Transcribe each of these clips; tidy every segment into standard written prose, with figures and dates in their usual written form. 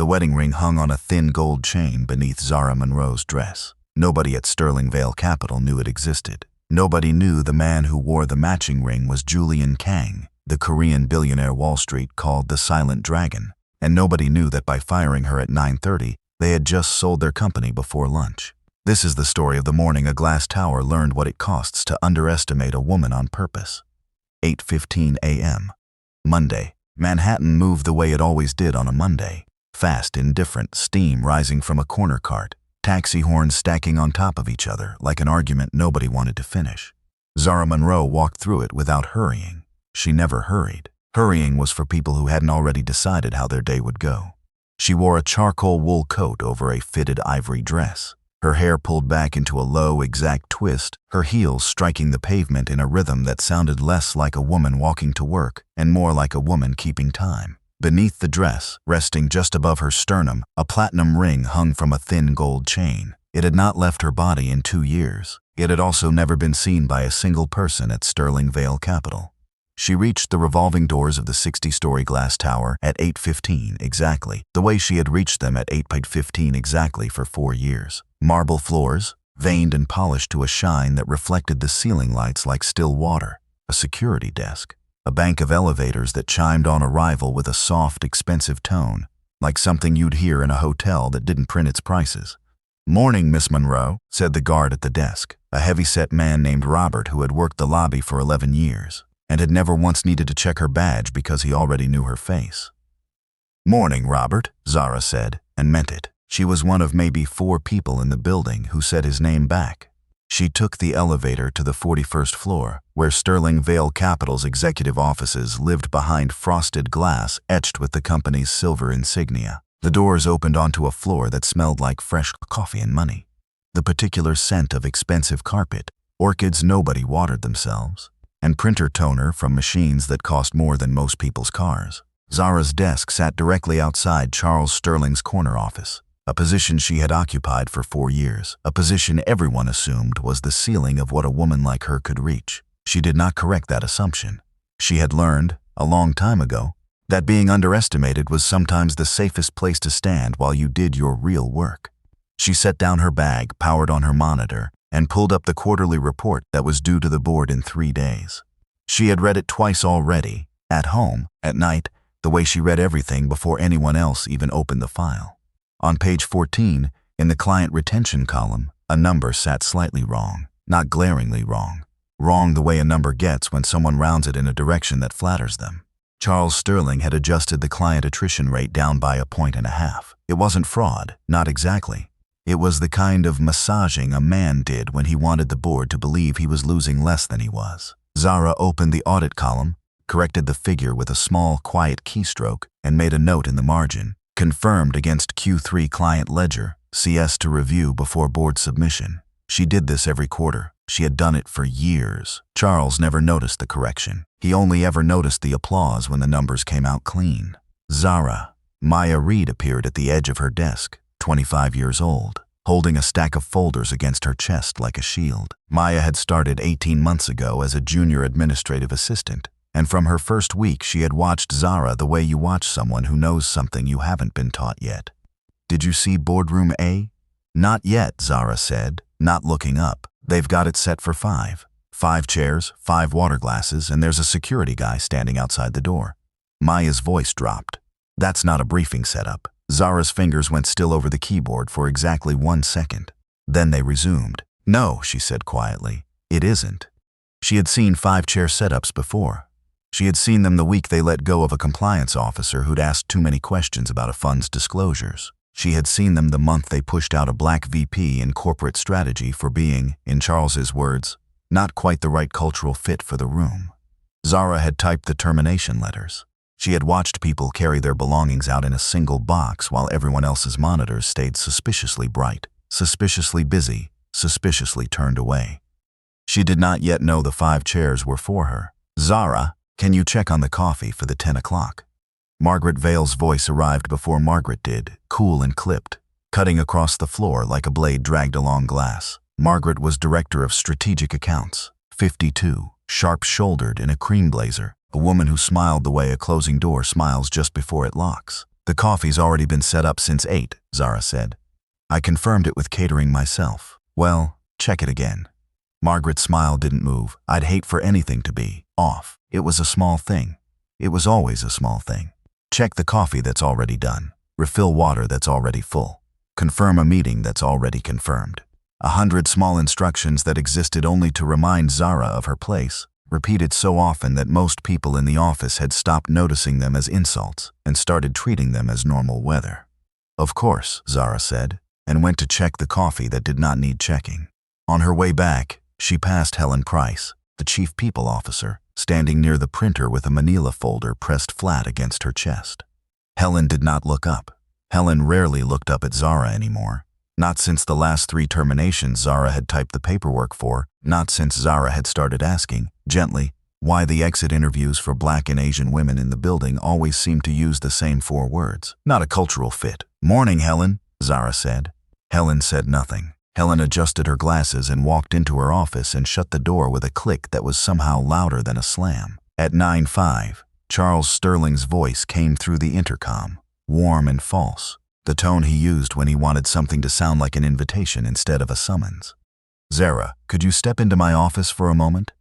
The wedding ring hung on a thin gold chain beneath Zara Monroe's dress. Nobody at Sterling Vale Capital knew it existed. Nobody knew the man who wore the matching ring was Julian Kang, the Korean billionaire Wall Street called the Silent Dragon. And nobody knew that by firing her at 9:30, they had just sold their company before lunch. This is the story of the morning a glass tower learned what it costs to underestimate a woman on purpose. 8:15 a.m. Monday. Manhattan moved the way it always did on a Monday. Fast, indifferent, steam rising from a corner cart, taxi horns stacking on top of each other like an argument nobody wanted to finish. Zara Monroe walked through it without hurrying. She never hurried. Hurrying was for people who hadn't already decided how their day would go. She wore a charcoal wool coat over a fitted ivory dress, her hair pulled back into a low, exact twist, her heels striking the pavement in a rhythm that sounded less like a woman walking to work and more like a woman keeping time. Beneath the dress, resting just above her sternum, a platinum ring hung from a thin gold chain. It had not left her body in 2 years. It had also never been seen by a single person at Sterling Vale Capital. She reached the revolving doors of the 60-story glass tower at 8:15 exactly, the way she had reached them at 8:15 exactly for 4 years. Marble floors, veined and polished to a shine that reflected the ceiling lights like still water. A security desk. A bank of elevators that chimed on arrival with a soft, expensive tone, like something you'd hear in a hotel that didn't print its prices. "Morning, Miss Monroe," said the guard at the desk, a heavy-set man named Robert who had worked the lobby for 11 years. And had never once needed to check her badge because he already knew her face. "Morning, Robert," Zara said, and meant it. She was one of maybe 4 people in the building who said his name back. She took the elevator to the 41st floor, where Sterling Vale Capital's executive offices lived behind frosted glass etched with the company's silver insignia. The doors opened onto a floor that smelled like fresh coffee and money. The particular scent of expensive carpet, orchids nobody watered themselves, and printer toner from machines that cost more than most people's cars. Zara's desk sat directly outside Charles Sterling's corner office, a position she had occupied for 4 years, a position everyone assumed was the ceiling of what a woman like her could reach. She did not correct that assumption. She had learned, a long time ago, that being underestimated was sometimes the safest place to stand while you did your real work. She set down her bag, powered on her monitor, and pulled up the quarterly report that was due to the board in 3 days. She had read it twice already, at home, at night, the way she read everything before anyone else even opened the file. On page 14, in the client retention column, a number sat slightly wrong, not glaringly wrong. Wrong the way a number gets when someone rounds it in a direction that flatters them. Charles Sterling had adjusted the client attrition rate down by 1.5 points. It wasn't fraud, not exactly. It was the kind of massaging a man did when he wanted the board to believe he was losing less than he was. Zara opened the audit column, corrected the figure with a small, quiet keystroke, and made a note in the margin. Confirmed against Q3 client ledger, CS to review before board submission. She did this every quarter. She had done it for years. Charles never noticed the correction. He only ever noticed the applause when the numbers came out clean. Zara. Maya Reed appeared at the edge of her desk, 25 years old, holding a stack of folders against her chest like a shield. Maya had started 18 months ago as a junior administrative assistant, and from her first week she had watched Zara the way you watch someone who knows something you haven't been taught yet. "Did you see boardroom A?" "Not yet," Zara said, not looking up. "They've got it set for 5. 5 chairs, 5 water glasses, and there's a security guy standing outside the door." Maya's voice dropped. "That's not a briefing setup." Zara's fingers went still over the keyboard for exactly 1 second. Then they resumed. "No," she said quietly, "it isn't." She had seen 5-chair setups before. She had seen them the week they let go of a compliance officer who'd asked too many questions about a fund's disclosures. She had seen them the month they pushed out a black VP in corporate strategy for being, in Charles's words, not quite the right cultural fit for the room. Zara had typed the termination letters. She had watched people carry their belongings out in a single box while everyone else's monitors stayed suspiciously bright, suspiciously busy, suspiciously turned away. She did not yet know the 5 chairs were for her. "Zara, can you check on the coffee for the 10 o'clock? Margaret Vale's voice arrived before Margaret did, cool and clipped, cutting across the floor like a blade dragged along glass. Margaret was director of strategic accounts, 52, sharp-shouldered in a cream blazer, a woman who smiled the way a closing door smiles just before it locks. The coffee's already been set up since 8, Zara said. I confirmed it with catering myself. Well, check it again. Margaret's smile didn't move. I'd hate for anything to be off. It was a small thing. It was always a small thing. Check the coffee that's already done. Refill water that's already full. Confirm a meeting that's already confirmed. 100 small instructions that existed only to remind Zara of her place, repeated so often that most people in the office had stopped noticing them as insults and started treating them as normal weather. Of course, Zara said, and went to check the coffee that did not need checking. On her way back, she passed Helen Price, the chief people officer, standing near the printer with a manila folder pressed flat against her chest. Helen did not look up. Helen rarely looked up at Zara anymore. Not since the last 3 terminations Zara had typed the paperwork for, not since Zara had started asking, gently, why the exit interviews for Black and Asian women in the building always seemed to use the same 4 words. Not a cultural fit. Morning, Helen, Zara said. Helen said nothing. Helen adjusted her glasses and walked into her office and shut the door with a click that was somehow louder than a slam. At 9:05, Charles Sterling's voice came through the intercom, warm and false, the tone he used when he wanted something to sound like an invitation instead of a summons. Zara, could you step into my office for a moment?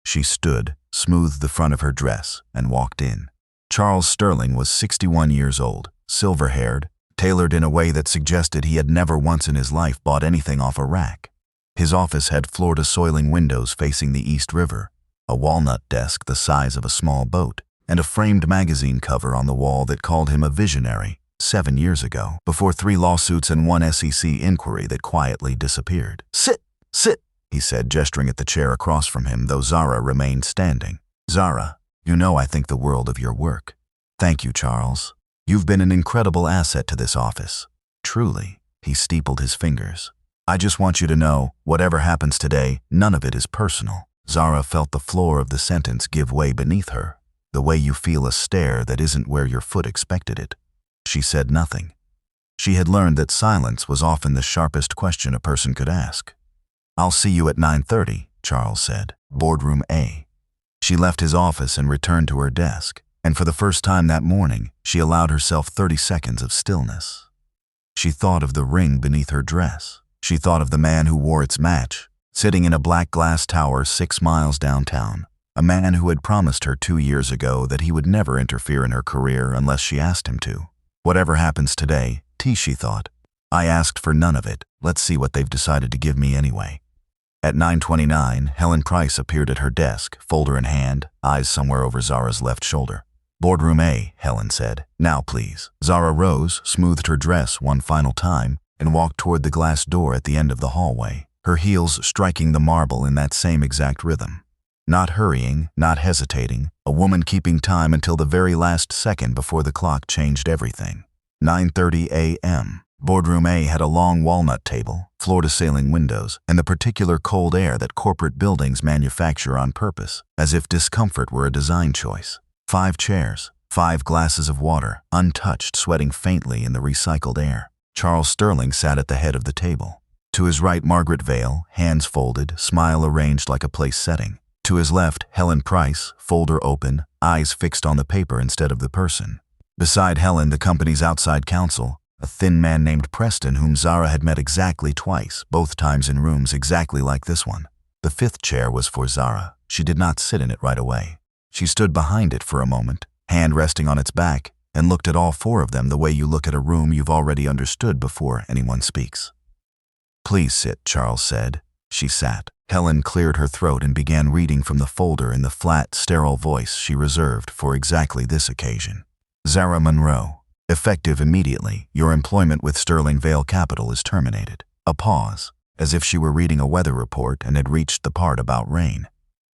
She stood, smoothed the front of her dress, and walked in. Charles Sterling was 61 years old, silver-haired, tailored in a way that suggested he had never once in his life bought anything off a rack. His office had floor-to-ceiling windows facing the East River, a walnut desk the size of a small boat, and a framed magazine cover on the wall that called him a visionary 7 years ago, before 3 lawsuits and 1 SEC inquiry that quietly disappeared. Sit, he said, gesturing at the chair across from him, though Zara remained standing. Zara, you know I think the world of your work. Thank you, Charles. You've been an incredible asset to this office. Truly, he steepled his fingers. I just want you to know, whatever happens today, none of it is personal. Zara felt the floor of the sentence give way beneath her, the way you feel a stare that isn't where your foot expected it. She said nothing. She had learned that silence was often the sharpest question a person could ask. I'll see you at 9:30, Charles said. Boardroom A. She left his office and returned to her desk, and for the first time that morning, she allowed herself 30 seconds of stillness. She thought of the ring beneath her dress. She thought of the man who wore its match, sitting in a black glass tower 6 miles downtown, a man who had promised her 2 years ago that he would never interfere in her career unless she asked him to. Whatever happens today, she thought. I asked for none of it. Let's see what they've decided to give me anyway. At 9:29, Helen Price appeared at her desk, folder in hand, eyes somewhere over Zara's left shoulder. Boardroom A, Helen said. Now, please. Zara rose, smoothed her dress one final time, and walked toward the glass door at the end of the hallway, her heels striking the marble in that same exact rhythm. Not hurrying, not hesitating, a woman keeping time until the very last second before the clock changed everything. 9:30 a.m. Boardroom A had a long walnut table, floor-to-ceiling windows, and the particular cold air that corporate buildings manufacture on purpose, as if discomfort were a design choice. 5 chairs, 5 glasses of water, untouched, sweating faintly in the recycled air. Charles Sterling sat at the head of the table. To his right, Margaret Vale, hands folded, smile arranged like a place setting. To his left, Helen Price, folder open, eyes fixed on the paper instead of the person. Beside Helen, the company's outside counsel, a thin man named Preston whom Zara had met exactly twice, both times in rooms exactly like this one. The 5th chair was for Zara. She did not sit in it right away. She stood behind it for a moment, hand resting on its back, and looked at all 4 of them the way you look at a room you've already understood before anyone speaks. Please sit, Charles said. She sat. Helen cleared her throat and began reading from the folder in the flat, sterile voice she reserved for exactly this occasion. Zara Monroe. Effective immediately, your employment with Sterling Vale Capital is terminated. A pause, as if she were reading a weather report and had reached the part about rain.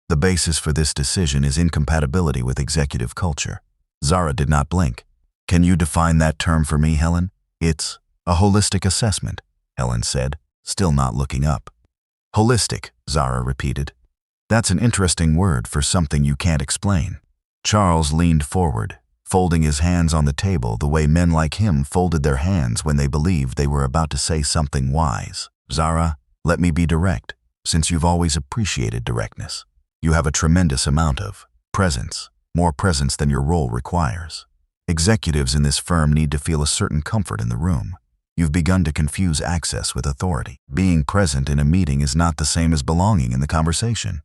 The basis for this decision is incompatibility with executive culture. Zara did not blink. Can you define that term for me, Helen? It's a holistic assessment, Helen said, still not looking up. Holistic, Zara repeated. That's an interesting word for something you can't explain. Charles leaned forward, folding his hands on the table the way men like him folded their hands when they believed they were about to say something wise. Zara, let me be direct, since you've always appreciated directness. You have a tremendous amount of presence, more presence than your role requires. Executives in this firm need to feel a certain comfort in the room. You've begun to confuse access with authority. Being present in a meeting is not the same as belonging in the conversation.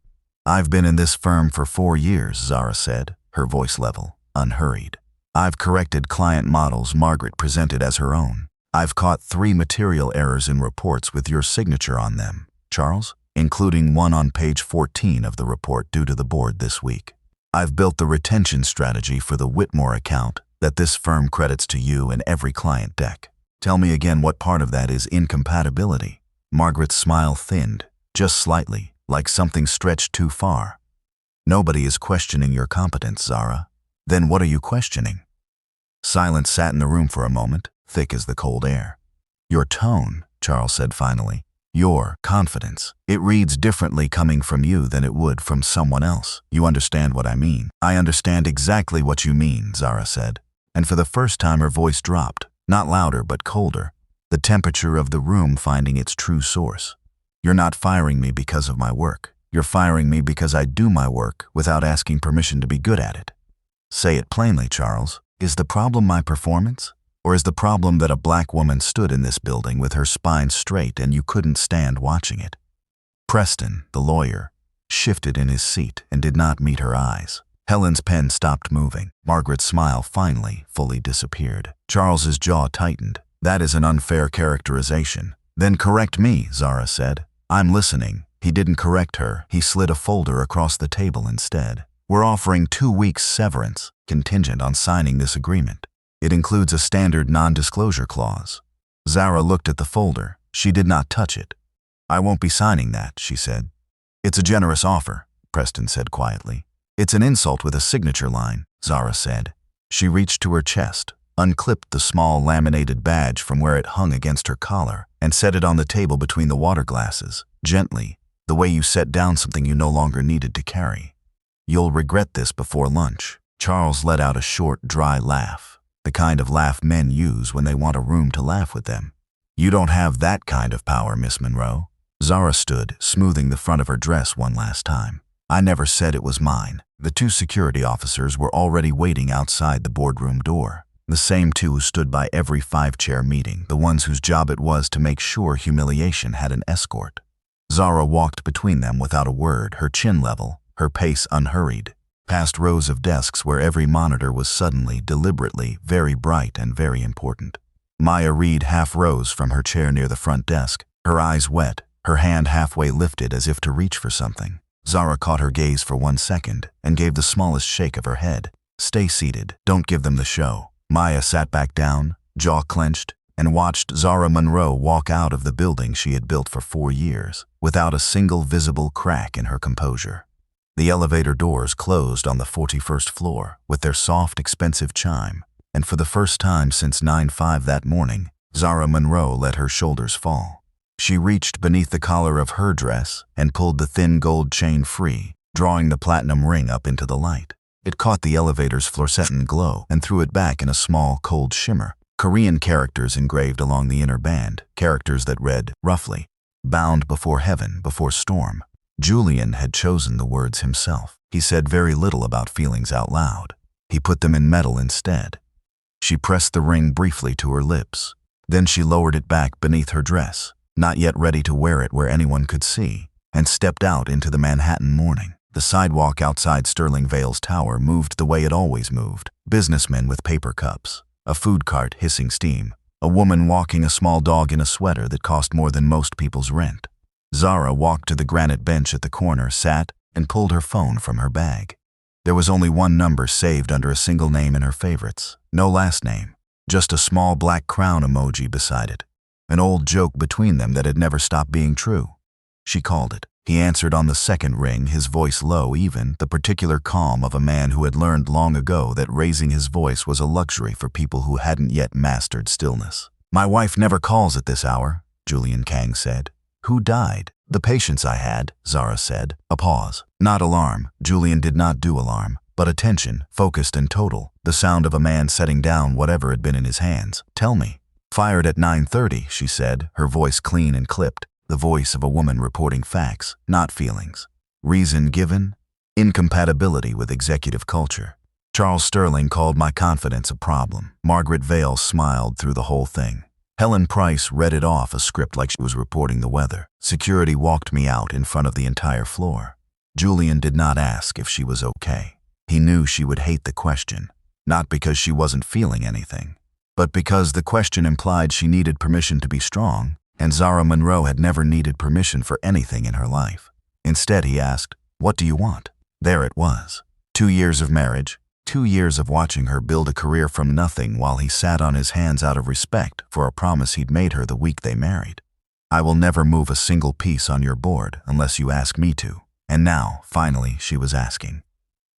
I've been in this firm for 4 years, Zara said, her voice level, unhurried. I've corrected client models Margaret presented as her own. I've caught 3 material errors in reports with your signature on them, Charles, including one on page 14 of the report due to the board this week. I've built the retention strategy for the Whitmore account that this firm credits to you in every client deck. Tell me again what part of that is incompatibility. Margaret's smile thinned, just slightly, like something stretched too far. Nobody is questioning your competence, Zara. Then what are you questioning? Silence sat in the room for a moment, thick as the cold air. Your tone, Charles said finally. Your confidence. It reads differently coming from you than it would from someone else. You understand what I mean? I understand exactly what you mean, Zara said. And for the first time her voice dropped, not louder but colder, the temperature of the room finding its true source. You're not firing me because of my work. You're firing me because I do my work without asking permission to be good at it. Say it plainly, Charles. Is the problem my performance? Or is the problem that a black woman stood in this building with her spine straight and you couldn't stand watching it? Preston, the lawyer, shifted in his seat and did not meet her eyes. Helen's pen stopped moving. Margaret's smile finally, fully disappeared. Charles's jaw tightened. That is an unfair characterization. Then correct me, Zara said. I'm listening. He didn't correct her. He slid a folder across the table instead. We're offering 2 weeks severance, contingent on signing this agreement. It includes a standard non-disclosure clause. Zara looked at the folder. She did not touch it. I won't be signing that, she said. It's a generous offer, Preston said quietly. It's an insult with a signature line, Zara said. She reached to her chest, unclipped the small laminated badge from where it hung against her collar, and set it on the table between the water glasses, gently, the way you set down something you no longer needed to carry. You'll regret this before lunch. Charles let out a short, dry laugh, the kind of laugh men use when they want a room to laugh with them. You don't have that kind of power, Miss Monroe. Zara stood, smoothing the front of her dress one last time. I never said it was mine. The 2 security officers were already waiting outside the boardroom door. The same 2 who stood by every 5-chair meeting, the ones whose job it was to make sure humiliation had an escort. Zara walked between them without a word, her chin level, her pace unhurried, past rows of desks where every monitor was suddenly, deliberately, very bright and very important. Maya Reed half rose from her chair near the front desk, her eyes wet, her hand halfway lifted as if to reach for something. Zara caught her gaze for 1 second and gave the smallest shake of her head. Stay seated. Don't give them the show. Maya sat back down, jaw clenched, and watched Zara Monroe walk out of the building she had built for 4 years, without a single visible crack in her composure. The elevator doors closed on the 41st floor with their soft, expensive chime, and for the first time since 9/5 that morning, Zara Monroe let her shoulders fall. She reached beneath the collar of her dress and pulled the thin gold chain free, drawing the platinum ring up into the light. It caught the elevator's fluorescent glow and threw it back in a small, cold shimmer. Korean characters engraved along the inner band, characters that read, roughly, bound before heaven, before storm. Julian had chosen the words himself. He said very little about feelings out loud. He put them in metal instead. She pressed the ring briefly to her lips. Then she lowered it back beneath her dress, not yet ready to wear it where anyone could see, and stepped out into the Manhattan morning. The sidewalk outside Sterling Vale's tower moved the way it always moved. Businessmen with paper cups, a food cart hissing steam, a woman walking a small dog in a sweater that cost more than most people's rent. Zara walked to the granite bench at the corner, sat, and pulled her phone from her bag. There was only 1 number saved under a single name in her favorites. No last name, just a small black crown emoji beside it. An old joke between them that had never stopped being true. She called it. He answered on the second ring, his voice low even, the particular calm of a man who had learned long ago that raising his voice was a luxury for people who hadn't yet mastered stillness. My wife never calls at this hour, Julian Kang said. Who died? The patients I had, Zara said. A pause. Not alarm. Julian did not do alarm, but attention, focused and total, the sound of a man setting down whatever had been in his hands. Tell me. Fired at 9:30, she said, her voice clean and clipped, the voice of a woman reporting facts, not feelings. Reason given? Incompatibility with executive culture. Charles Sterling called my confidence a problem. Margaret Vale smiled through the whole thing. Helen Price read it off a script like she was reporting the weather. Security walked me out in front of the entire floor. Julian did not ask if she was okay. He knew she would hate the question, not because she wasn't feeling anything, but because the question implied she needed permission to be strong, and Zara Monroe had never needed permission for anything in her life. Instead, he asked, "What do you want?" There it was. 2 years of marriage, 2 years of watching her build a career from nothing while he sat on his hands out of respect for a promise he'd made her the week they married. "I will never move a single piece on your board unless you ask me to." And now, finally, she was asking.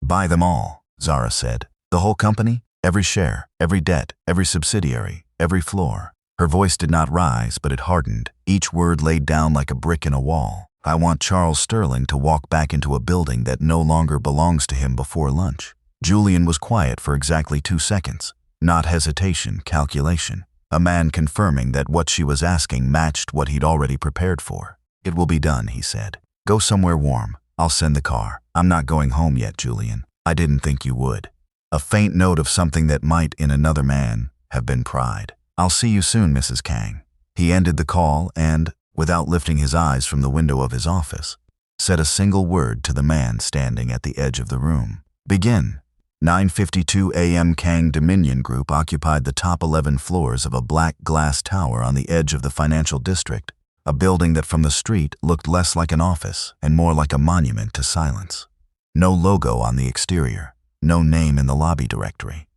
"Buy them all," Zara said. "The whole company? Every share, every debt, every subsidiary, every floor." Her voice did not rise, but it hardened, each word laid down like a brick in a wall. "I want Charles Sterling to walk back into a building that no longer belongs to him before lunch." Julian was quiet for exactly 2 seconds. Not hesitation, calculation. A man confirming that what she was asking matched what he'd already prepared for. "It will be done," he said. "Go somewhere warm. I'll send the car." "I'm not going home yet, Julian." "I didn't think you would." A faint note of something that might, in another man, have been pride. "I'll see you soon, Mrs. Kang." He ended the call and, without lifting his eyes from the window of his office, said a single word to the man standing at the edge of the room. "Begin." 9:52 a.m. Kang Dominion Group occupied the top 11 floors of a black glass tower on the edge of the financial district, a building that from the street looked less like an office and more like a monument to silence. No logo on the exterior, no name in the lobby directory.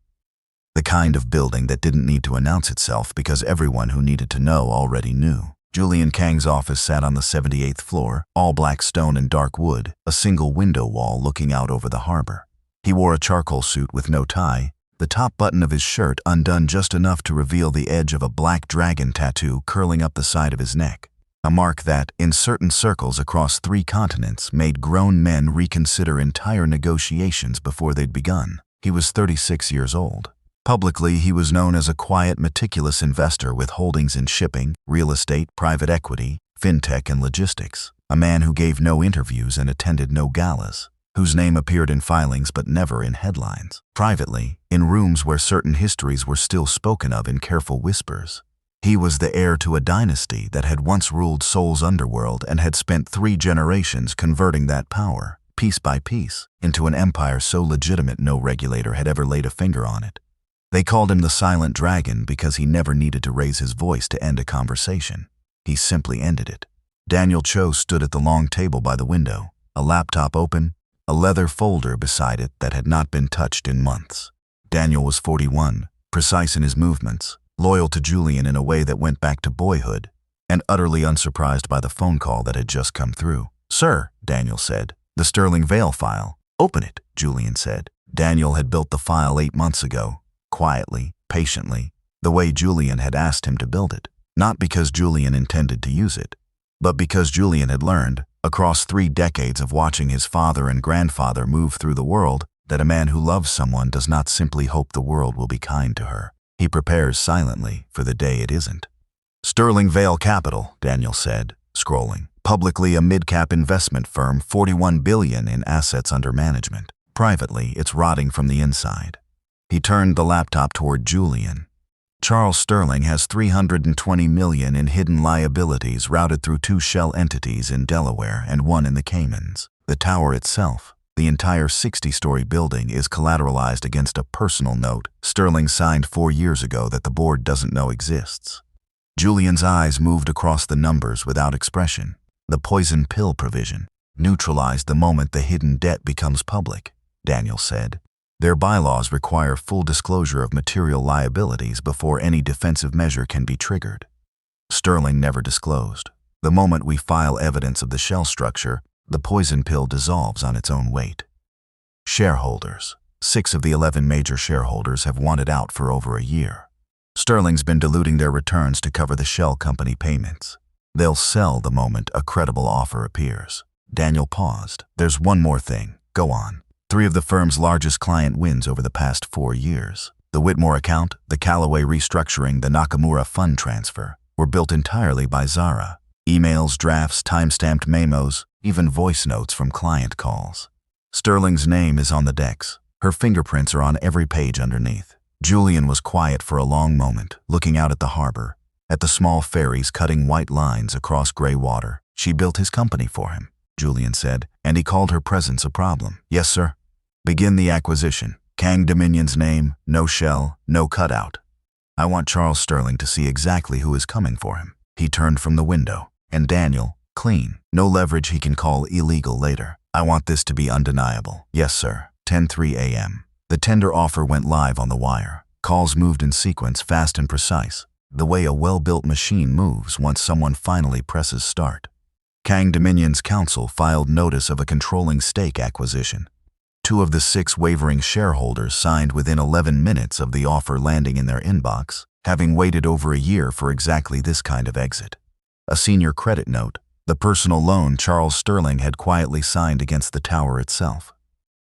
The kind of building that didn't need to announce itself because everyone who needed to know already knew. Julian Kang's office sat on the 78th floor, all black stone and dark wood, a single window wall looking out over the harbor. He wore a charcoal suit with no tie, the top button of his shirt undone just enough to reveal the edge of a black dragon tattoo curling up the side of his neck, a mark that, in certain circles across 3 continents, made grown men reconsider entire negotiations before they'd begun. He was 36 years old. Publicly, he was known as a quiet, meticulous investor with holdings in shipping, real estate, private equity, fintech, and logistics, a man who gave no interviews and attended no galas, whose name appeared in filings but never in headlines. Privately, in rooms where certain histories were still spoken of in careful whispers, he was the heir to a dynasty that had once ruled Seoul's underworld and had spent 3 generations converting that power, piece by piece, into an empire so legitimate no regulator had ever laid a finger on it. They called him the Silent Dragon because he never needed to raise his voice to end a conversation. He simply ended it. Daniel Cho stood at the long table by the window, a laptop open, a leather folder beside it that had not been touched in months. Daniel was 41, precise in his movements, loyal to Julian in a way that went back to boyhood, and utterly unsurprised by the phone call that had just come through. "Sir," Daniel said, "the Sterling Vale file." "Open it," Julian said. Daniel had built the file 8 months ago, quietly, patiently, the way Julian had asked him to build it. Not because Julian intended to use it, but because Julian had learned, across 3 decades of watching his father and grandfather move through the world, that a man who loves someone does not simply hope the world will be kind to her. He prepares silently for the day it isn't. "Sterling Vale Capital," Daniel said, scrolling. "Publicly a mid-cap investment firm, 41 billion in assets under management. Privately, it's rotting from the inside." He turned the laptop toward Julian. "Charles Sterling has 320 million in hidden liabilities routed through 2 shell entities in Delaware and 1 in the Caymans. The tower itself, the entire 60-story building, is collateralized against a personal note Sterling signed 4 years ago that the board doesn't know exists." Julian's eyes moved across the numbers without expression. "The poison pill provision, neutralized the moment the hidden debt becomes public," Daniel said. "Their bylaws require full disclosure of material liabilities before any defensive measure can be triggered. Sterling never disclosed. The moment we file evidence of the shell structure, the poison pill dissolves on its own weight." Shareholders. 6 of the 11 major shareholders have wanted out for over a year. Sterling's been diluting their returns to cover the shell company payments. They'll sell the moment a credible offer appears. Daniel paused. "There's one more thing. Go on." 3 of the firm's largest client wins over the past 4 years. The Whitmore account, the Callaway restructuring, the Nakamura fund transfer, were built entirely by Zara. Emails, drafts, time-stamped memos, even voice notes from client calls. Sterling's name is on the decks, Her fingerprints are on every page underneath. Julian was quiet for a long moment, looking out at the harbor, at the small ferries cutting white lines across gray water. She built his company for him, Julian said, and he called her presence a problem. Yes, sir. Begin the acquisition. Kang Dominion's name, no shell, no cutout. I want Charles Sterling to see exactly who is coming for him. He turned from the window. And Daniel, clean. No leverage he can call illegal later. I want this to be undeniable. Yes, sir. 10:03 a.m. The tender offer went live on the wire. Calls moved in sequence, fast and precise, the way a well-built machine moves once someone finally presses start. Kang Dominion's counsel filed notice of a controlling stake acquisition. 2 of the 6 wavering shareholders signed within 11 minutes of the offer landing in their inbox, having waited over a year for exactly this kind of exit. A senior credit note, the personal loan Charles Sterling had quietly signed against the tower itself,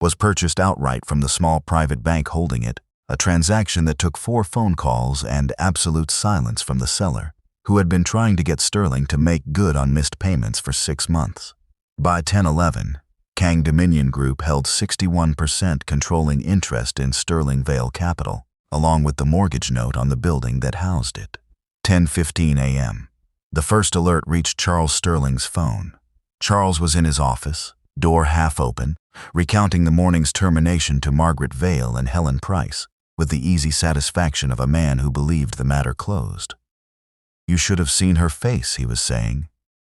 was purchased outright from the small private bank holding it, a transaction that took 4 phone calls and absolute silence from the seller, who had been trying to get Sterling to make good on missed payments for 6 months. By 10:11, Kang Dominion Group held 61% controlling interest in Sterling Vale Capital, along with the mortgage note on the building that housed it. 10:15 a.m. The first alert reached Charles Sterling's phone. Charles was in his office, door half open, recounting the morning's termination to Margaret Vale and Helen Price, with the easy satisfaction of a man who believed the matter closed. You should have seen her face, he was saying,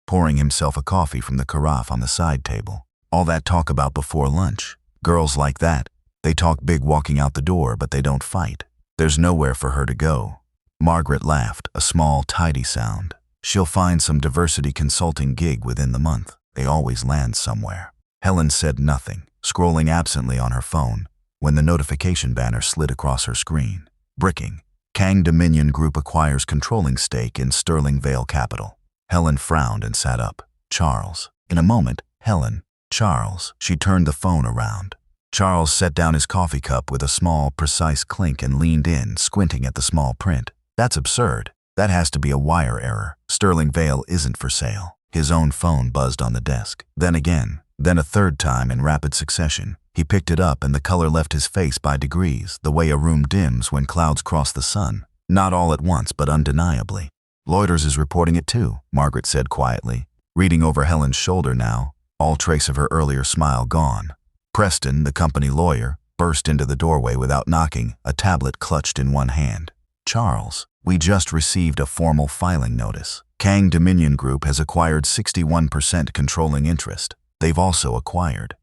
pouring himself a coffee from the carafe on the side table. All that talk about before lunch. Girls like that, they talk big walking out the door, but they don't fight. There's nowhere for her to go. Margaret laughed, a small, tidy sound. She'll find some diversity consulting gig within the month. They always land somewhere. Helen said nothing, scrolling absently on her phone, when the notification banner slid across her screen. Bricking. Kang Dominion Group acquires controlling stake in Sterling Vale Capital. Helen frowned and sat up. Charles. In a moment, Helen. Charles. She turned the phone around. Charles set down his coffee cup with a small, precise clink and leaned in, squinting at the small print. That's absurd. That has to be a wire error. Sterling Vale isn't for sale. His own phone buzzed on the desk. Then again. Then a third time in rapid succession. He picked it up and the color left his face by degrees, the way a room dims when clouds cross the sun. Not all at once, but undeniably. Loiters is reporting it too, Margaret said quietly, reading over Helen's shoulder now, all trace of her earlier smile gone. Preston, the company lawyer, burst into the doorway without knocking, a tablet clutched in one hand. Charles, we just received a formal filing notice. Kang Dominion Group has acquired 61% controlling interest. They've also acquired.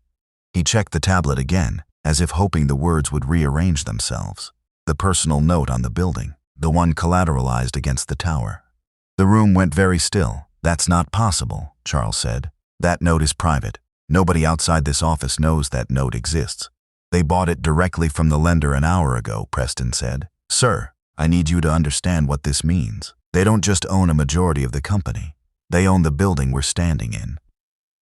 He checked the tablet again, as if hoping the words would rearrange themselves. The personal note on the building, the one collateralized against the tower. The room went very still. That's not possible, Charles said. That note is private. Nobody outside this office knows that note exists. They bought it directly from the lender an hour ago, Preston said. Sir, I need you to understand what this means. They don't just own a majority of the company. They own the building we're standing in.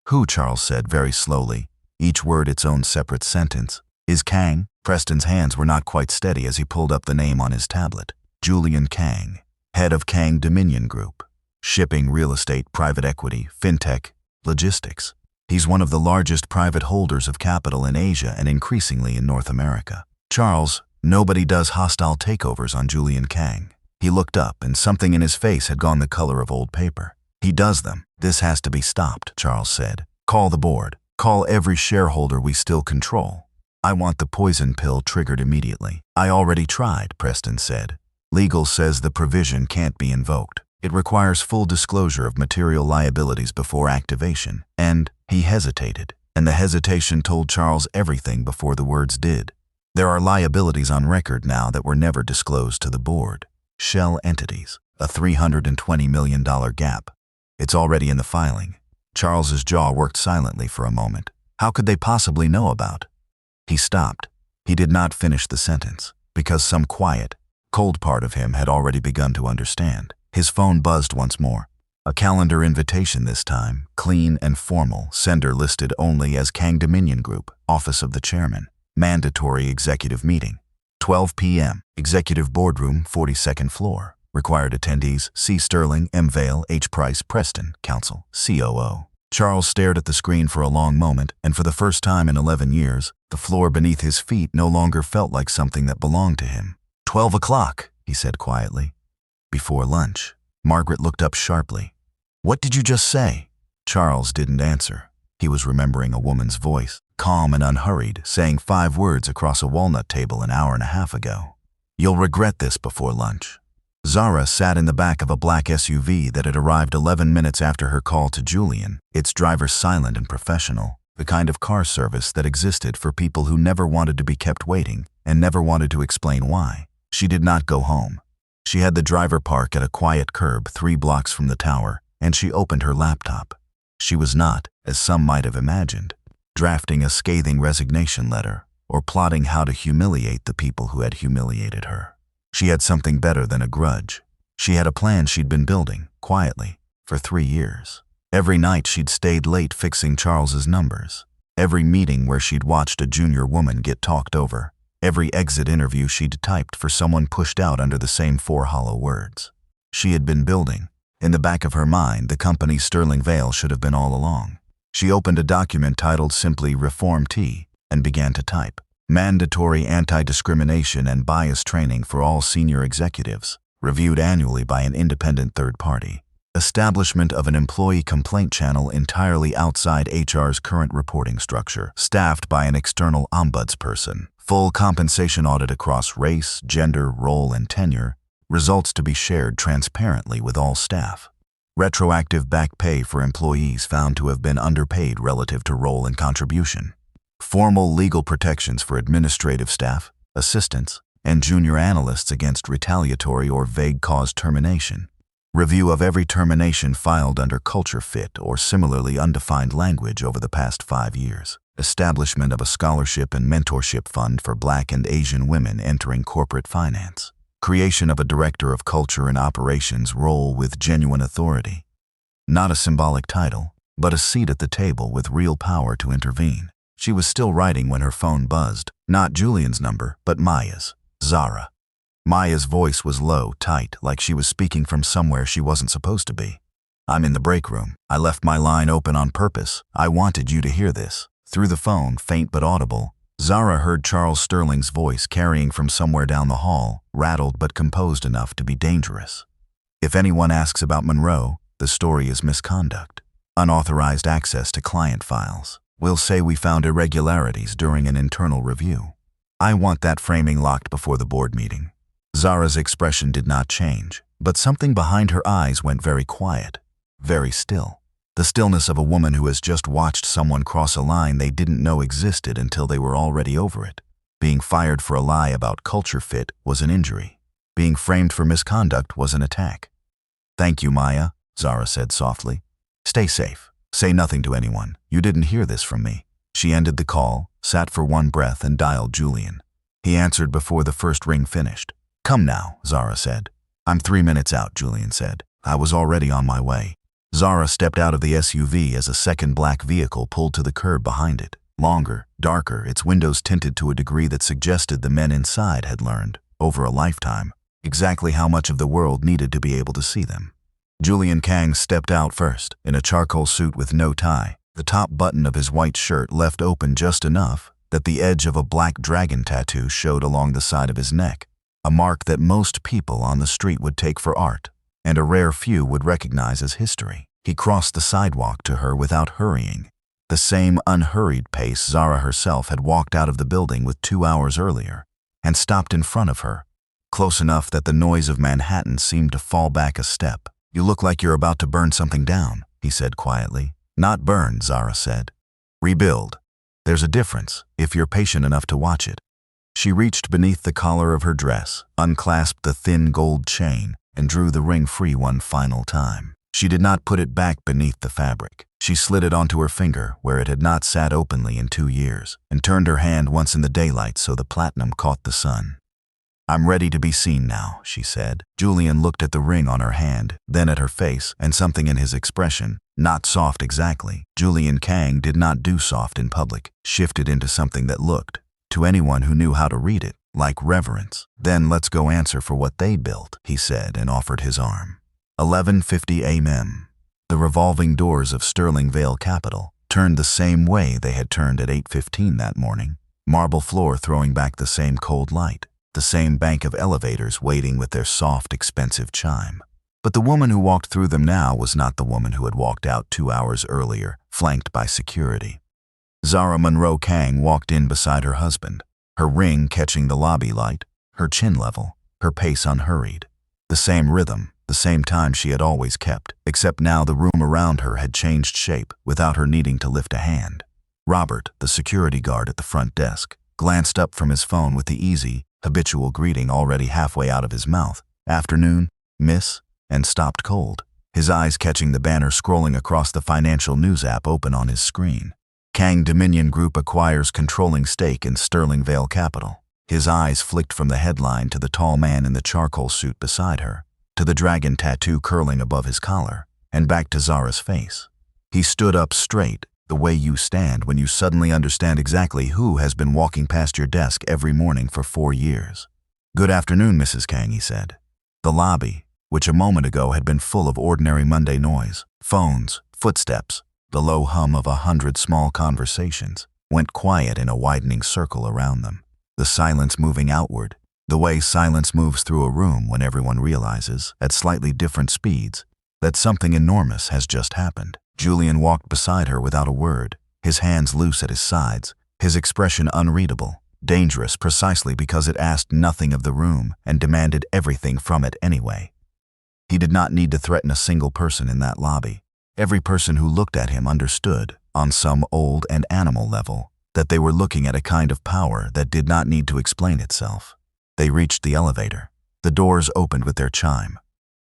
Who, Charles said very slowly, each word its own separate sentence. Is Kang? Preston's hands were not quite steady as he pulled up the name on his tablet. Julian Kang, head of Kang Dominion Group. Shipping, real estate, private equity, fintech, logistics. He's one of the largest private holders of capital in Asia and increasingly in North America. Charles, nobody does hostile takeovers on Julian Kang. He looked up and something in his face had gone the color of old paper. He does them. This has to be stopped, Charles said. Call the board. Call every shareholder we still control. I want the poison pill triggered immediately. I already tried, Preston said. Legal says the provision can't be invoked. It requires full disclosure of material liabilities before activation. And he hesitated. And the hesitation told Charles everything before the words did. There are liabilities on record now that were never disclosed to the board. Shell entities. A $320 million gap. It's already in the filing. Charles's jaw worked silently for a moment. How could they possibly know about? He stopped. He did not finish the sentence, because some quiet, cold part of him had already begun to understand. His phone buzzed once more. A calendar invitation this time, clean and formal, sender listed only as Kang Dominion Group, Office of the Chairman. Mandatory executive meeting. 12 p.m. Executive boardroom, 42nd floor. Required attendees, C. Sterling, M. Vale, H. Price, Preston, Counsel, COO. Charles stared at the screen for a long moment, and for the first time in 11 years, the floor beneath his feet no longer felt like something that belonged to him. 12 o'clock, he said quietly. Before lunch. Margaret looked up sharply. What did you just say? Charles didn't answer. He was remembering a woman's voice, calm and unhurried, saying 5 words across a walnut table an hour and a half ago. You'll regret this before lunch. Zara sat in the back of a black SUV that had arrived 11 minutes after her call to Julian, its driver silent and professional, the kind of car service that existed for people who never wanted to be kept waiting and never wanted to explain why. She did not go home. She had the driver park at a quiet curb 3 blocks from the tower, and she opened her laptop. She was not, as some might have imagined, drafting a scathing resignation letter or plotting how to humiliate the people who had humiliated her. She had something better than a grudge. She had a plan she'd been building, quietly, for 3 years. Every night she'd stayed late fixing Charles's numbers. Every meeting where she'd watched a junior woman get talked over. Every exit interview she'd typed for someone pushed out under the same 4 hollow words. She had been building. In the back of her mind, the company Sterling Vale should have been all along. She opened a document titled simply Reform T and began to type. Mandatory anti-discrimination and bias training for all senior executives, reviewed annually by an independent third party. Establishment of an employee complaint channel entirely outside HR's current reporting structure, staffed by an external ombudsperson. Full compensation audit across race, gender, role, and tenure. Results to be shared transparently with all staff. Retroactive back pay for employees found to have been underpaid relative to role and contribution. Formal legal protections for administrative staff, assistants, and junior analysts against retaliatory or vague cause termination. Review of every termination filed under culture fit or similarly undefined language over the past 5 years. Establishment of a scholarship and mentorship fund for Black and Asian women entering corporate finance. Creation of a director of culture and operations role with genuine authority. Not a symbolic title, but a seat at the table with real power to intervene. She was still writing when her phone buzzed, not Julian's number, but Maya's. Zara. Maya's voice was low, tight, like she was speaking from somewhere she wasn't supposed to be. I'm in the break room. I left my line open on purpose. I wanted you to hear this. Through the phone, faint but audible, Zara heard Charles Sterling's voice carrying from somewhere down the hall, rattled but composed enough to be dangerous. If anyone asks about Monroe, the story is misconduct. Unauthorized access to client files. We'll say we found irregularities during an internal review. I want that framing locked before the board meeting. Zara's expression did not change, but something behind her eyes went very quiet, very still. The stillness of a woman who has just watched someone cross a line they didn't know existed until they were already over it. Being fired for a lie about culture fit was an injury. Being framed for misconduct was an attack. Thank you, Maya, Zara said softly. Stay safe. Say nothing to anyone. You didn't hear this from me. She ended the call, sat for one breath, and dialed Julian. He answered before the first ring finished. Come now, Zara said. I'm 3 minutes out, Julian said. I was already on my way. Zara stepped out of the SUV as a second black vehicle pulled to the curb behind it. Longer, darker, its windows tinted to a degree that suggested the men inside had learned, over a lifetime, exactly how much of the world needed to be able to see them. Julian Kang stepped out first, in a charcoal suit with no tie, the top button of his white shirt left open just enough that the edge of a black dragon tattoo showed along the side of his neck, a mark that most people on the street would take for art, and a rare few would recognize as history. He crossed the sidewalk to her without hurrying, the same unhurried pace Zara herself had walked out of the building with 2 hours earlier, and stopped in front of her, close enough that the noise of Manhattan seemed to fall back a step. You look like you're about to burn something down, he said quietly. Not burn, Zara said. Rebuild. There's a difference, if you're patient enough to watch it. She reached beneath the collar of her dress, unclasped the thin gold chain, and drew the ring free one final time. She did not put it back beneath the fabric. She slid it onto her finger, where it had not sat openly in 2 years, and turned her hand once in the daylight so the platinum caught the sun. I'm ready to be seen now, she said. Julian looked at the ring on her hand, then at her face, and something in his expression, not soft exactly. Julian Kang did not do soft in public, shifted into something that looked, to anyone who knew how to read it, like reverence. Then let's go answer for what they built, he said, and offered his arm. 11:50 a.m. The revolving doors of Sterling Vale Capital turned the same way they had turned at 8:15 that morning. Marble floor throwing back the same cold light, the same bank of elevators waiting with their soft, expensive chime. But the woman who walked through them now was not the woman who had walked out 2 hours earlier, flanked by security. Zara Monroe Kang walked in beside her husband, her ring catching the lobby light, her chin level, her pace unhurried. The same rhythm, the same time she had always kept, except now the room around her had changed shape without her needing to lift a hand. Robert, the security guard at the front desk, glanced up from his phone with the easy, habitual greeting already halfway out of his mouth. "Afternoon, miss," and stopped cold, his eyes catching the banner scrolling across the financial news app open on his screen. Kang Dominion Group acquires controlling stake in Sterling Vale Capital. His eyes flicked from the headline to the tall man in the charcoal suit beside her, to the dragon tattoo curling above his collar, and back to Zara's face. He stood up straight, the way you stand when you suddenly understand exactly who has been walking past your desk every morning for 4 years. "Good afternoon, Mrs. Kang," he said. The lobby, which a moment ago had been full of ordinary Monday noise, phones, footsteps, the low hum of 100 small conversations, went quiet in a widening circle around them. The silence moving outward, the way silence moves through a room when everyone realizes, at slightly different speeds, that something enormous has just happened. Julian walked beside her without a word, his hands loose at his sides, his expression unreadable, dangerous precisely because it asked nothing of the room and demanded everything from it anyway. He did not need to threaten a single person in that lobby. Every person who looked at him understood, on some old and animal level, that they were looking at a kind of power that did not need to explain itself. They reached the elevator. The doors opened with their chime.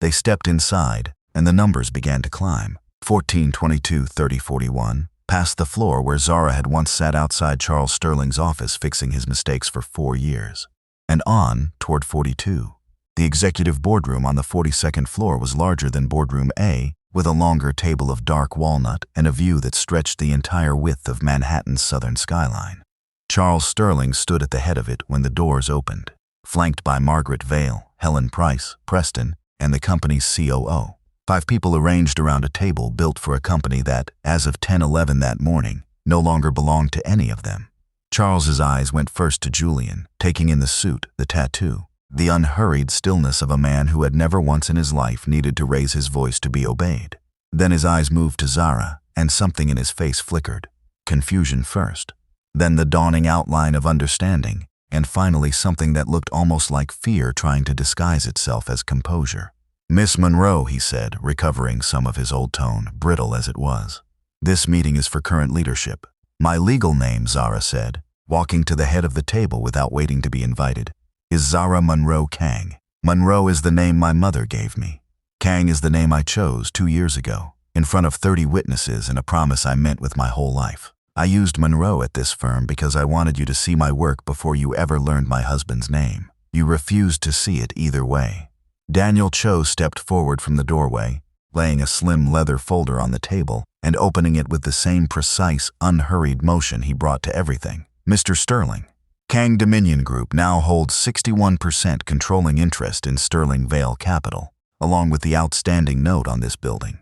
They stepped inside, and the numbers began to climb. 14, 22, 30, 41, past the floor where Zara had once sat outside Charles Sterling's office fixing his mistakes for 4 years, and on toward 42. The executive boardroom on the 42nd floor was larger than Boardroom A, with a longer table of dark walnut and a view that stretched the entire width of Manhattan's southern skyline. Charles Sterling stood at the head of it when the doors opened, flanked by Margaret Vale, Helen Price, Preston, and the company's COO. 5 people arranged around a table built for a company that, as of 10:11 that morning, no longer belonged to any of them. Charles's eyes went first to Julian, taking in the suit, the tattoo, the unhurried stillness of a man who had never once in his life needed to raise his voice to be obeyed. Then his eyes moved to Zara, and something in his face flickered. Confusion first, then the dawning outline of understanding, and finally something that looked almost like fear trying to disguise itself as composure. "Miss Monroe," he said, recovering some of his old tone, brittle as it was. "This meeting is for current leadership." "My legal name," Zara said, walking to the head of the table without waiting to be invited, "is Zara Monroe Kang. Monroe is the name my mother gave me. Kang is the name I chose 2 years ago, in front of 30 witnesses and a promise I meant with my whole life. I used Monroe at this firm because I wanted you to see my work before you ever learned my husband's name. You refused to see it either way." Daniel Cho stepped forward from the doorway, laying a slim leather folder on the table and opening it with the same precise, unhurried motion he brought to everything. "Mr. Sterling, Kang Dominion Group now holds 61% controlling interest in Sterling Vale Capital, along with the outstanding note on this building.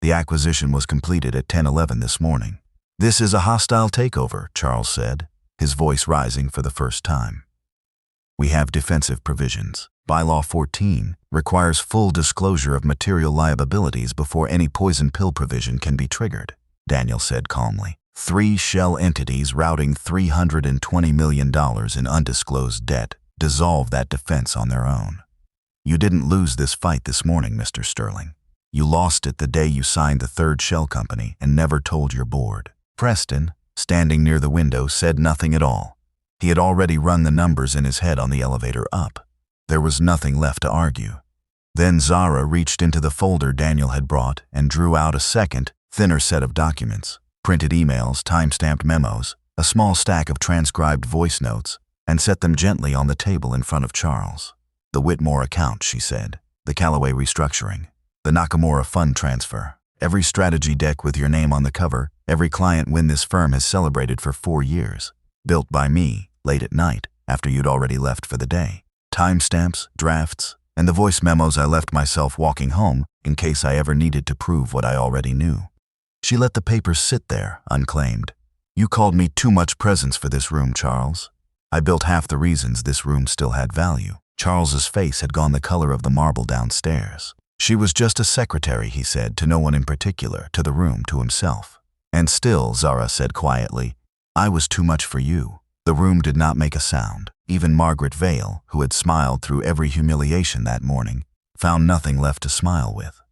The acquisition was completed at 10:11 this morning. This is a hostile takeover," Charles said, his voice rising for the first time. "We have defensive provisions. Bylaw 14 requires full disclosure of material liabilities before any poison pill provision can be triggered," Daniel said calmly. 3 shell entities routing $320 million in undisclosed debt dissolve that defense on their own. You didn't lose this fight this morning, Mr. Sterling. You lost it the day you signed the 3rd shell company and never told your board." Preston, standing near the window, said nothing at all. He had already run the numbers in his head on the elevator up. There was nothing left to argue. Then Zara reached into the folder Daniel had brought and drew out a second, thinner set of documents, printed emails, time-stamped memos, a small stack of transcribed voice notes, and set them gently on the table in front of Charles. "The Whitmore account," she said, "the Callaway restructuring, the Nakamura fund transfer, every strategy deck with your name on the cover, every client win this firm has celebrated for 4 years, built by me, late at night, after you'd already left for the day. Timestamps, drafts, And the voice memos I left myself walking home in case I ever needed to prove what I already knew. She let the papers sit there, unclaimed. You called me too much presence for this room, Charles. I built half the reasons this room still had value. Charles's face had gone the color of the marble downstairs. She was just a secretary, he said, to no one in particular, to the room, to himself. And still, Zara said quietly, I was too much for you. The room did not make a sound. Even Margaret Vale, who had smiled through every humiliation that morning, found nothing left to smile with.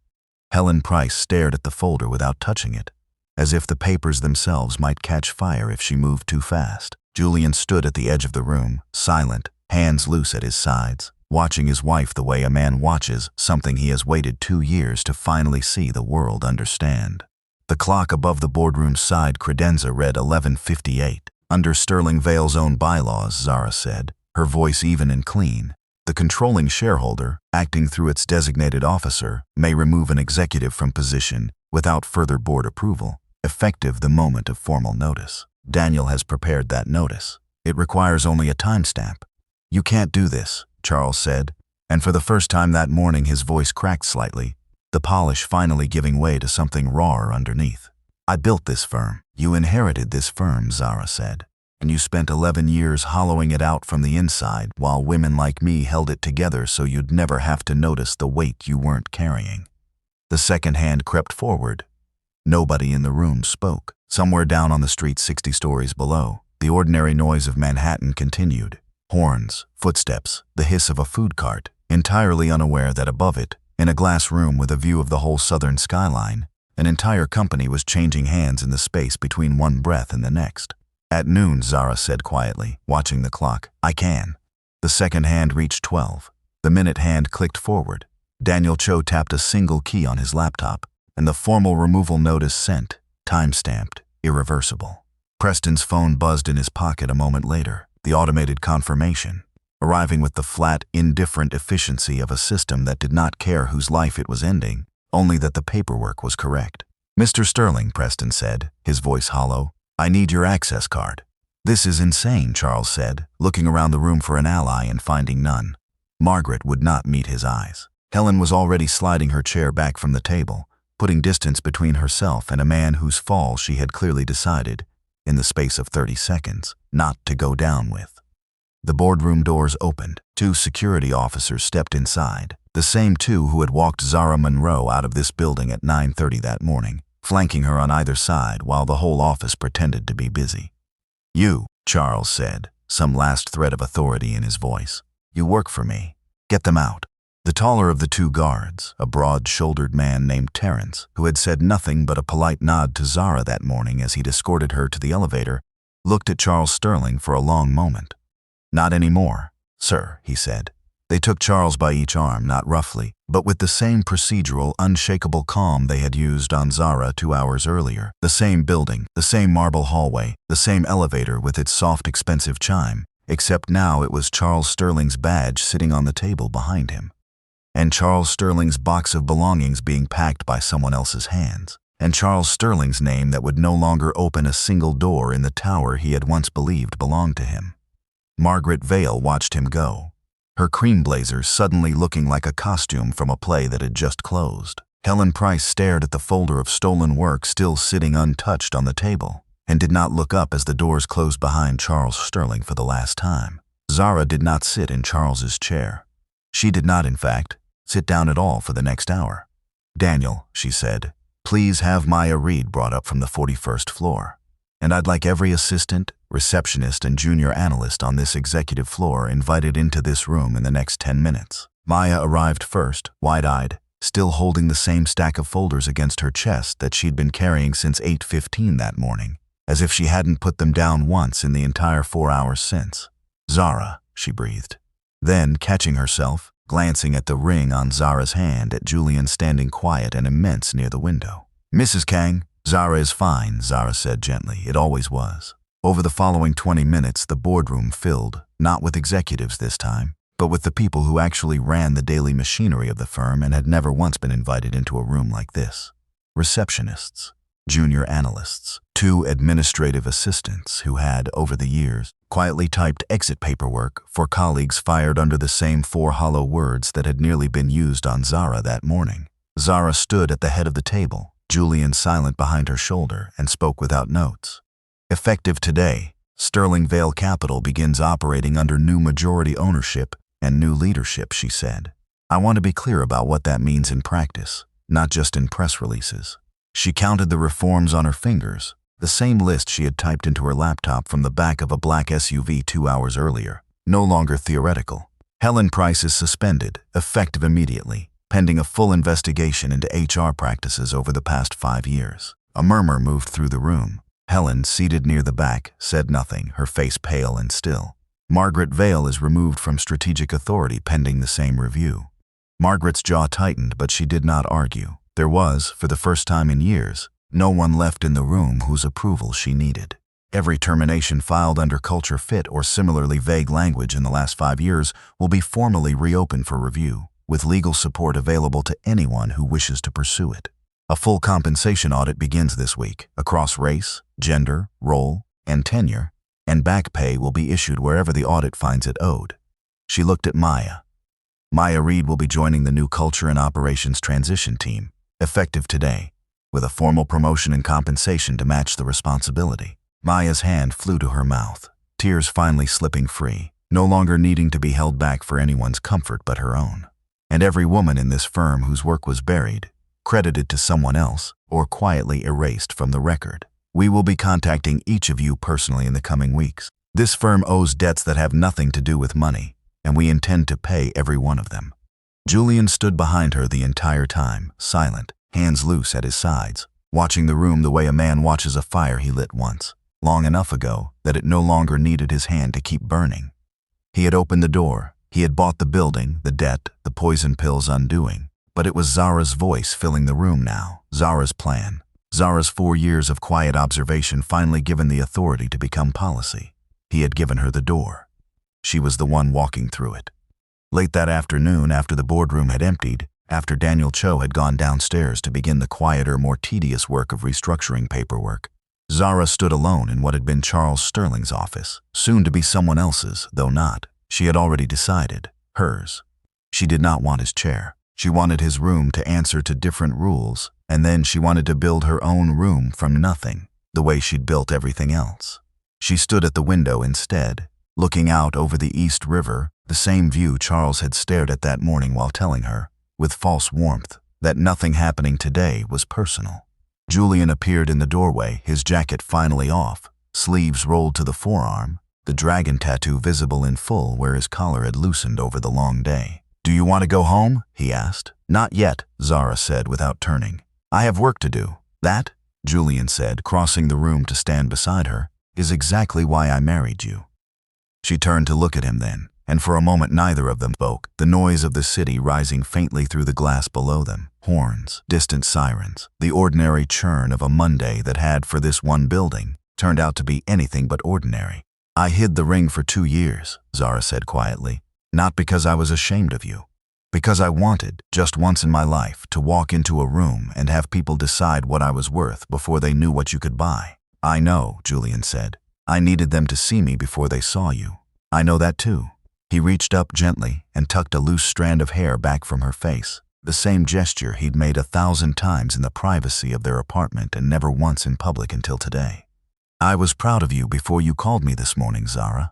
Helen Price stared at the folder without touching it, as if the papers themselves might catch fire if she moved too fast. Julian stood at the edge of the room, silent, hands loose at his sides, watching his wife the way a man watches something he has waited 2 years to finally see the world understand. The clock above the boardroom's side credenza read 11:58. Under Sterling Vale's own bylaws, Zara said, her voice even and clean, the controlling shareholder, acting through its designated officer, may remove an executive from position without further board approval, effective the moment of formal notice. Daniel has prepared that notice. It requires only a timestamp. You can't do this, Charles said, and for the first time that morning his voice cracked slightly, the polish finally giving way to something rawer underneath. I built this firm. You inherited this firm, Zara said, and you spent 11 years hollowing it out from the inside while women like me held it together so you'd never have to notice the weight you weren't carrying. The second hand crept forward. Nobody in the room spoke. Somewhere down on the street 60 stories below, the ordinary noise of Manhattan continued. Horns, footsteps, the hiss of a food cart, entirely unaware that above it, in a glass room with a view of the whole southern skyline, an entire company was changing hands in the space between one breath and the next. At noon, Zara said quietly, watching the clock, I can. The second hand reached 12. The minute hand clicked forward. Daniel Cho tapped a single key on his laptop, and the formal removal notice sent, time-stamped, irreversible. Preston's phone buzzed in his pocket a moment later, the automated confirmation, arriving with the flat, indifferent efficiency of a system that did not care whose life it was ending, only that the paperwork was correct. Mr. Sterling, Preston said, his voice hollow, I need your access card. This is insane, Charles said, looking around the room for an ally and finding none. Margaret would not meet his eyes. Helen was already sliding her chair back from the table, putting distance between herself and a man whose fall she had clearly decided, in the space of 30 seconds, not to go down with. The boardroom doors opened. 2 security officers stepped inside, the same 2 who had walked Zara Monroe out of this building at 9:30 that morning, flanking her on either side while the whole office pretended to be busy. You, Charles said, some last thread of authority in his voice. You work for me. Get them out. The taller of the 2 guards, a broad-shouldered man named Terrence, who had said nothing but a polite nod to Zara that morning as he'd escorted her to the elevator, looked at Charles Sterling for a long moment. Not anymore, sir, he said. They took Charles by each arm, not roughly, but with the same procedural, unshakable calm they had used on Zara 2 hours earlier. The same building, the same marble hallway, the same elevator with its soft, expensive chime, except now it was Charles Sterling's badge sitting on the table behind him. And Charles Sterling's box of belongings being packed by someone else's hands. And Charles Sterling's name that would no longer open a single door in the tower he had once believed belonged to him. Margaret Vale watched him go, her cream blazer suddenly looking like a costume from a play that had just closed. Helen Price stared at the folder of stolen work still sitting untouched on the table, and did not look up as the doors closed behind Charles Sterling for the last time. Zara did not sit in Charles's chair. She did not, in fact, sit down at all for the next hour. Daniel, she said, please have Maya Reed brought up from the 41st floor. And I'd like every assistant, receptionist, and junior analyst on this executive floor invited into this room in the next 10 minutes. Maya arrived first, wide-eyed, still holding the same stack of folders against her chest that she'd been carrying since 8:15 that morning, as if she hadn't put them down once in the entire 4 hours since. Zara, she breathed. Then, catching herself, glancing at the ring on Zara's hand at Julian standing quiet and immense near the window. Mrs. Kang, Zara is fine, Zara said gently. It always was. Over the following 20 minutes, the boardroom filled, not with executives this time, but with the people who actually ran the daily machinery of the firm and had never once been invited into a room like this. Receptionists, junior analysts, 2 administrative assistants who had, over the years, quietly typed exit paperwork for colleagues fired under the same 4 hollow words that had nearly been used on Zara that morning. Zara stood at the head of the table, Julian silent behind her shoulder, and spoke without notes. Effective today, Sterling Vale Capital begins operating under new majority ownership and new leadership, she said. I want to be clear about what that means in practice, not just in press releases. She counted the reforms on her fingers, the same list she had typed into her laptop from the back of a black SUV 2 hours earlier. No longer theoretical. Helen Price is suspended, effective immediately, pending a full investigation into HR practices over the past 5 years. A murmur moved through the room. Helen, seated near the back, said nothing, her face pale and still. Margaret Vale is removed from strategic authority pending the same review. Margaret's jaw tightened, but she did not argue. There was, for the first time in years, no one left in the room whose approval she needed. Every termination filed under culture fit or similarly vague language in the last 5 years will be formally reopened for review, with legal support available to anyone who wishes to pursue it. A full compensation audit begins this week, across race, gender, role, and tenure, and back pay will be issued wherever the audit finds it owed. She looked at Maya. Maya Reed will be joining the new Culture and Operations Transition Team, effective today, with a formal promotion and compensation to match the responsibility. Maya's hand flew to her mouth, tears finally slipping free, no longer needing to be held back for anyone's comfort but her own. And every woman in this firm whose work was buried, credited to someone else, or quietly erased from the record. We will be contacting each of you personally in the coming weeks. This firm owes debts that have nothing to do with money, and we intend to pay every one of them. Julian stood behind her the entire time, silent, hands loose at his sides, watching the room the way a man watches a fire he lit once, long enough ago that it no longer needed his hand to keep burning. He had opened the door, he had bought the building, the debt, the poison pills undoing, but it was Zara's voice filling the room now, Zara's plan. Zara's 4 years of quiet observation finally given the authority to become policy. He had given her the door. She was the one walking through it. Late that afternoon, after the boardroom had emptied, after Daniel Cho had gone downstairs to begin the quieter, more tedious work of restructuring paperwork, Zara stood alone in what had been Charles Sterling's office, soon to be someone else's, though not. She had already decided, hers. She did not want his chair. She wanted his room to answer to different rules, and then she wanted to build her own room from nothing, the way she'd built everything else. She stood at the window instead, looking out over the East River, the same view Charles had stared at that morning while telling her, with false warmth, that nothing happening today was personal. Julian appeared in the doorway, his jacket finally off, sleeves rolled to the forearm, the dragon tattoo visible in full where his collar had loosened over the long day. "Do you want to go home?" he asked. "Not yet," Zara said without turning. "I have work to do." "That," Julian said, crossing the room to stand beside her, "is exactly why I married you." She turned to look at him then, and for a moment neither of them spoke, the noise of the city rising faintly through the glass below them, horns, distant sirens, the ordinary churn of a Monday that had, for this one building, turned out to be anything but ordinary. "I hid the ring for 2 years, Zara said quietly, "not because I was ashamed of you. Because I wanted, just once in my life, to walk into a room and have people decide what I was worth before they knew what you could buy." "I know," Julian said. "I needed them to see me before they saw you. I know that too." He reached up gently and tucked a loose strand of hair back from her face, the same gesture he'd made 1,000 times in the privacy of their apartment and never once in public until today. "I was proud of you before you called me this morning, Zara.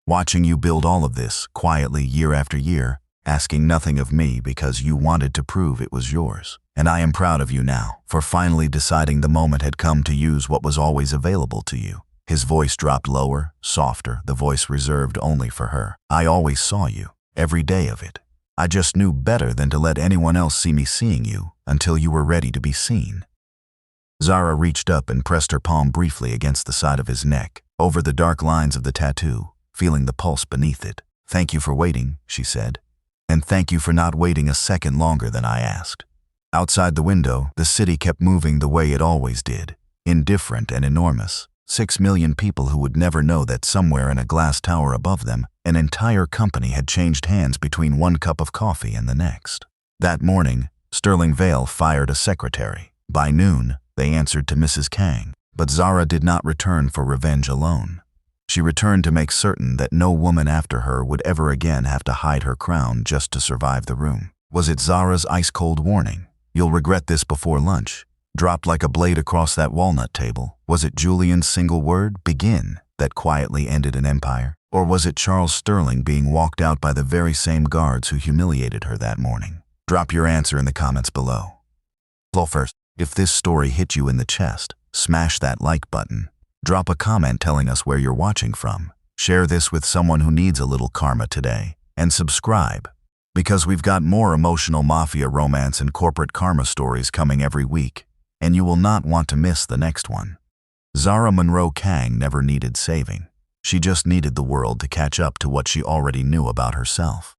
Watching you build all of this, quietly year after year, asking nothing of me because you wanted to prove it was yours. And I am proud of you now, for finally deciding the moment had come to use what was always available to you." His voice dropped lower, softer, the voice reserved only for her. "I always saw you, every day of it. I just knew better than to let anyone else see me seeing you until you were ready to be seen." Zara reached up and pressed her palm briefly against the side of his neck, over the dark lines of the tattoo, feeling the pulse beneath it. "Thank you for waiting," she said. "And thank you for not waiting a second longer than I asked." Outside the window, the city kept moving the way it always did, indifferent and enormous. 6 million people who would never know that somewhere in a glass tower above them, an entire company had changed hands between one cup of coffee and the next. That morning, Sterling Vale fired a secretary. By noon, they answered to Mrs. Kang, but Zara did not return for revenge alone. She returned to make certain that no woman after her would ever again have to hide her crown just to survive the room. Was it Zara's ice-cold warning? "You'll regret this before lunch," dropped like a blade across that walnut table? Was it Julian's single word, "begin," that quietly ended an empire? Or was it Charles Sterling being walked out by the very same guards who humiliated her that morning? Drop your answer in the comments below. Well, first, if this story hit you in the chest, smash that like button. Drop a comment telling us where you're watching from. Share this with someone who needs a little karma today. And subscribe, because we've got more emotional mafia, romance, and corporate karma stories coming every week, and you will not want to miss the next one. Zara Monroe Kang never needed saving. She just needed the world to catch up to what she already knew about herself.